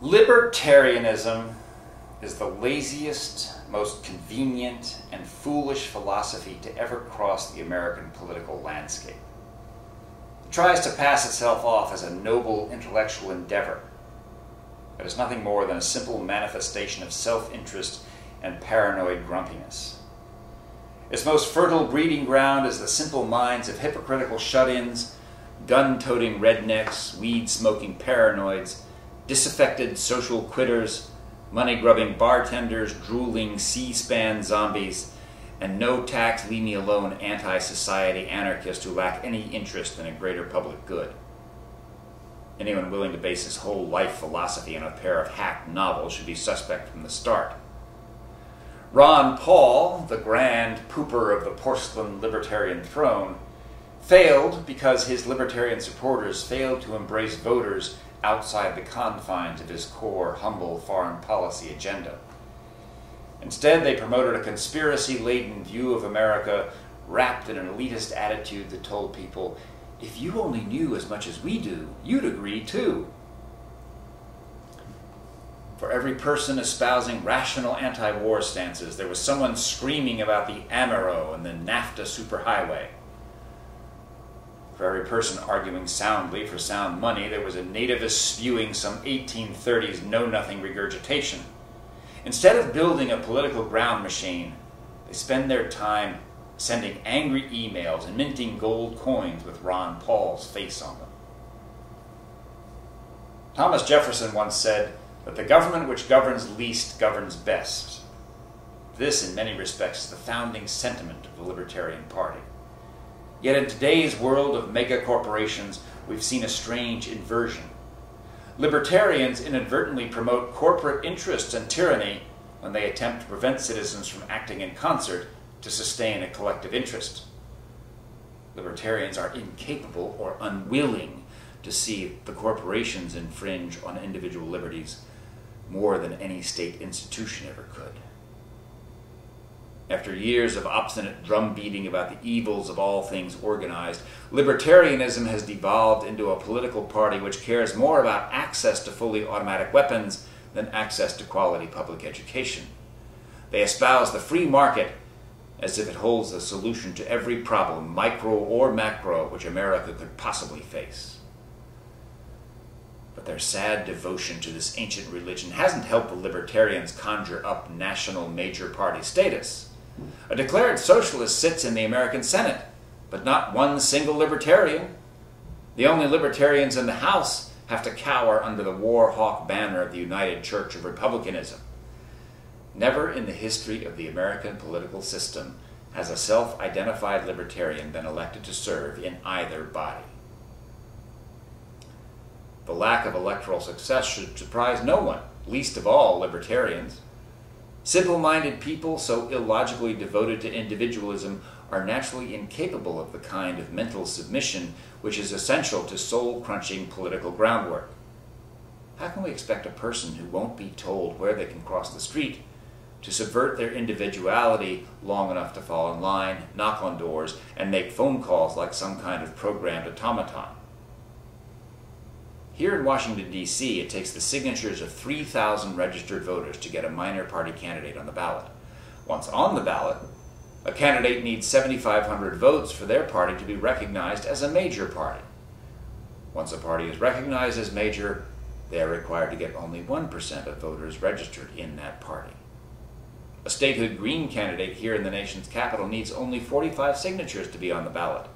Libertarianism is the laziest, most convenient, and foolish philosophy to ever cross the American political landscape. It tries to pass itself off as a noble intellectual endeavor, but is nothing more than a simple manifestation of self-interest and paranoid grumpiness. Its most fertile breeding ground is the simple minds of hypocritical shut-ins, gun-toting rednecks, weed-smoking paranoids, disaffected social quitters, money-grubbing bartenders, drooling C-SPAN zombies, and no-tax, leave-me-alone anti-society anarchists who lack any interest in a greater public good. Anyone willing to base his whole life philosophy on a pair of hacked novels should be suspect from the start. Ron Paul, the grand pooper of the porcelain libertarian throne, failed because his libertarian supporters failed to embrace voters outside the confines of his core, humble foreign policy agenda. Instead, they promoted a conspiracy-laden view of America wrapped in an elitist attitude that told people, if you only knew as much as we do, you'd agree too. For every person espousing rational anti-war stances, there was someone screaming about the Amero and the NAFTA superhighway. For every person arguing soundly for sound money, there was a nativist spewing some 1830s know-nothing regurgitation. Instead of building a political ground machine, they spend their time sending angry emails and minting gold coins with Ron Paul's face on them. Thomas Jefferson once said that the government which governs least governs best. This, in many respects, is the founding sentiment of the Libertarian Party. Yet in today's world of mega-corporations, we've seen a strange inversion. Libertarians inadvertently promote corporate interests and tyranny when they attempt to prevent citizens from acting in concert to sustain a collective interest. Libertarians are incapable or unwilling to see the corporations infringe on individual liberties more than any state institution ever could. After years of obstinate drumbeating about the evils of all things organized, libertarianism has devolved into a political party which cares more about access to fully automatic weapons than access to quality public education. They espouse the free market as if it holds the solution to every problem, micro or macro, which America could possibly face. But their sad devotion to this ancient religion hasn't helped the libertarians conjure up national major party status. A declared socialist sits in the American Senate, but not one single libertarian. The only libertarians in the House have to cower under the war hawk banner of the United Church of Republicanism. Never in the history of the American political system has a self-identified libertarian been elected to serve in either body. The lack of electoral success should surprise no one, least of all libertarians. Simple-minded people, so illogically devoted to individualism, are naturally incapable of the kind of mental submission which is essential to soul-crunching political groundwork. How can we expect a person who won't be told where they can cross the street to subvert their individuality long enough to fall in line, knock on doors, and make phone calls like some kind of programmed automaton? Here in Washington, D.C., it takes the signatures of 3,000 registered voters to get a minor party candidate on the ballot. Once on the ballot, a candidate needs 7,500 votes for their party to be recognized as a major party. Once a party is recognized as major, they are required to get only 1% of voters registered in that party. A statehood Green candidate here in the nation's capital needs only 45 signatures to be on the ballot.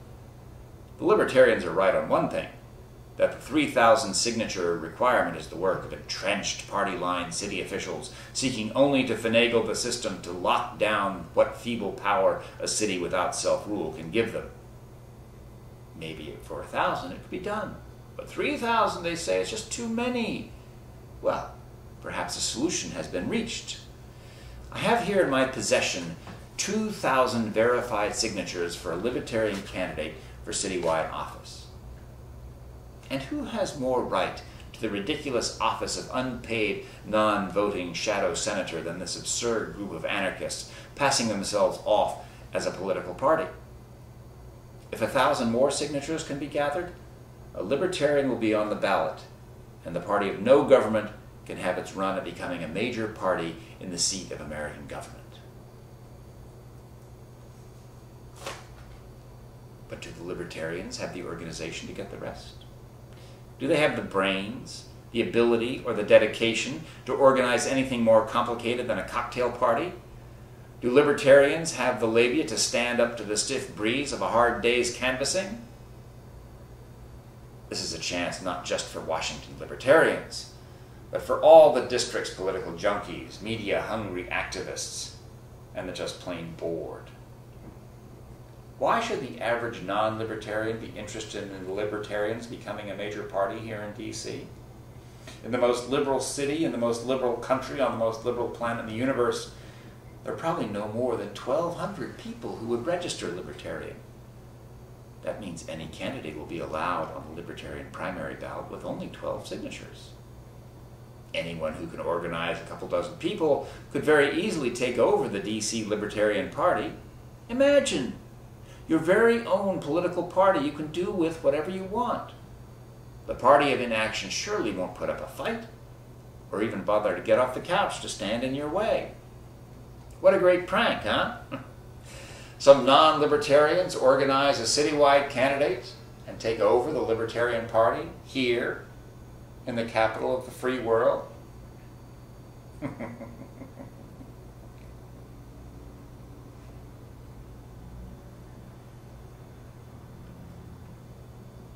The Libertarians are right on one thing, that the 3,000 signature requirement is the work of entrenched party-line city officials seeking only to finagle the system to lock down what feeble power a city without self-rule can give them. Maybe for 1,000 it could be done, but 3,000, they say, is just too many. Well, perhaps a solution has been reached. I have here in my possession 2,000 verified signatures for a libertarian candidate for citywide office. And who has more right to the ridiculous office of unpaid, non-voting shadow senator than this absurd group of anarchists passing themselves off as a political party? If 1,000 more signatures can be gathered, a libertarian will be on the ballot, and the party of no government can have its run at becoming a major party in the seat of American government. But do the Libertarians have the organization to get the rest? Do they have the brains, the ability, or the dedication to organize anything more complicated than a cocktail party? Do Libertarians have the labia to stand up to the stiff breeze of a hard day's canvassing? This is a chance not just for Washington Libertarians, but for all the district's political junkies, media-hungry activists, and the just plain bored. Why should the average non-libertarian be interested in the Libertarians becoming a major party here in D.C.? In the most liberal city, in the most liberal country, on the most liberal planet in the universe, there are probably no more than 1,200 people who would register Libertarian. That means any candidate will be allowed on the Libertarian primary ballot with only 12 signatures. Anyone who can organize a couple dozen people could very easily take over the D.C. Libertarian Party. Imagine your very own political party you can do with whatever you want. The party of inaction surely won't put up a fight, or even bother to get off the couch to stand in your way. What a great prank, huh? Some non-libertarians organize a citywide candidate and take over the Libertarian Party here in the capital of the free world.